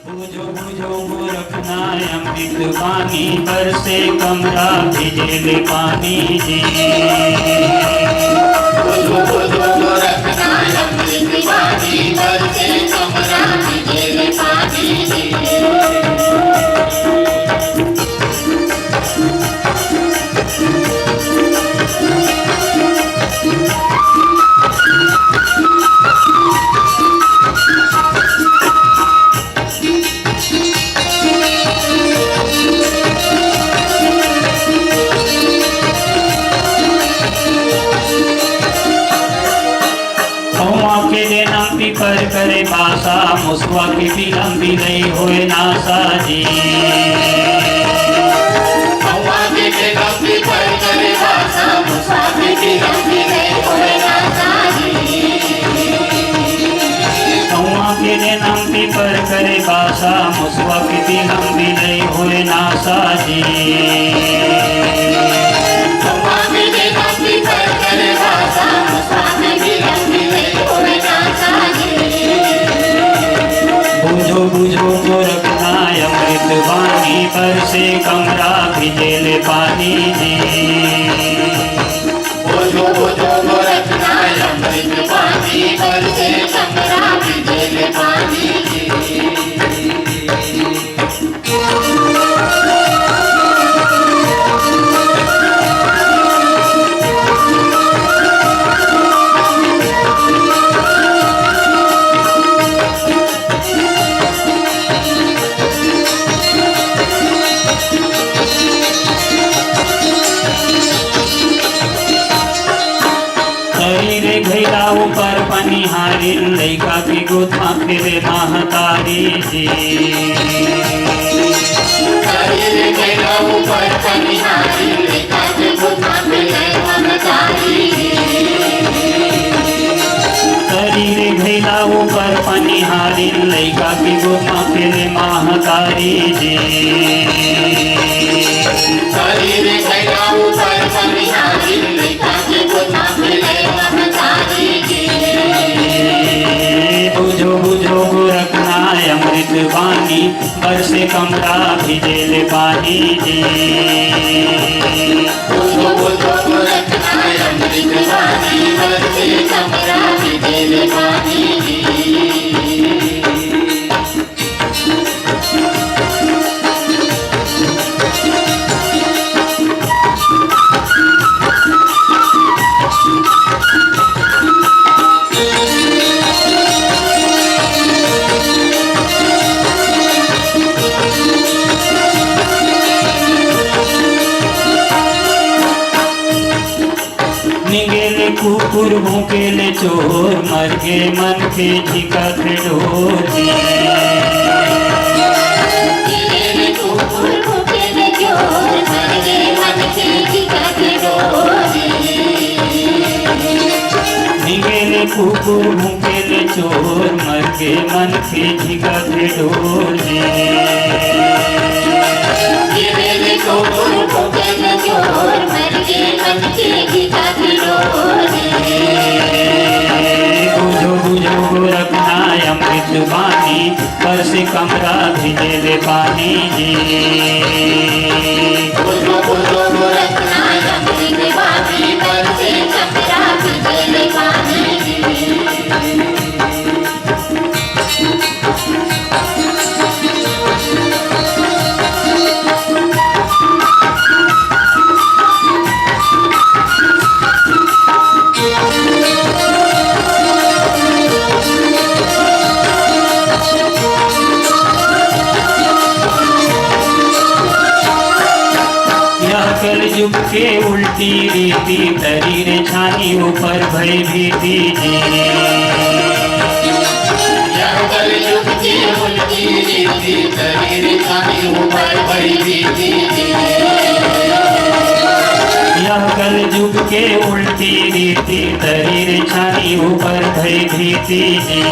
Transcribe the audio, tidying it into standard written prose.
बूझो बूझो गोरखना अमृत पानी बरसे कमरा भिजेले पानी जी। बूझो बूझो गोरखना अमृत पानी बरसे कमरा भिजेले पानी जी। पर करे भाषा मुस्वा की विलंबी नहीं हुए नासा जी। कौआ के विलंबी पर करे भाषा मुस्वा की विलंबी नहीं हुए नासा जी। कौआ के विलंबी पर करे भाषा मुस्वा की विलंबी नहीं हुए नासा जी। कौआ के विलंबी पर करे भाषा मुस्वा की विलंबी नहीं हुए नासा जी। बूझो बूझो गोरखना अमृत वाणी बरसे कमरा भिजेले पानी जी। बूझो बूझो गोरखना अमृत पानी बरसे कमरा भिजेले पानी जी। घैला ऊपर पनिहारी लैका की गोथा फिरे महतारी जी। घैला ऊपर पनिहारी लैका की गोथा फिरे महतारी जी। घैला ऊपर पनिहारी लैका की गोथा फिरे महतारी जी। घैला ऊपर पनिहारी लैका की गोथा फिरे महतारी जी। बूझो बूझो गोरखना अमृत वाणी बरसे कमरा भिजेले पानी जी। बूझो बूझो गोरखना अमृत वाणी बरसे कमरा भिजेले पानी जी। निगेले कुकुर भूकेले चोर मर गे मन के झिका ढोर जी। निगेले कुकुर भूकेले चोर मर गे मन के झिका ढोर जी। निगेले कुकुर भूकेले चोर मर गे मन के झिका ढोर जी। निगेले कुकुर भूकेले चोर मर गे मन के झिका ढोर जी। बूझो बूझो गोरखना अमृत वाणी बरसे कमरा भिजेले पानी जी। बूझो बूझो गोरखना अमृत वाणी बरसे कमरा भिजेले पानी जी। कलयुग के उल्टी रीति धरी रे छानी ऊपर भय भीति जी। कलयुग की उल्टी रीति धरी रे छानी ऊपर भय भीति जी। यह कलयुग के उल्टी रीति धरी रे छानी ऊपर भय भीति जी।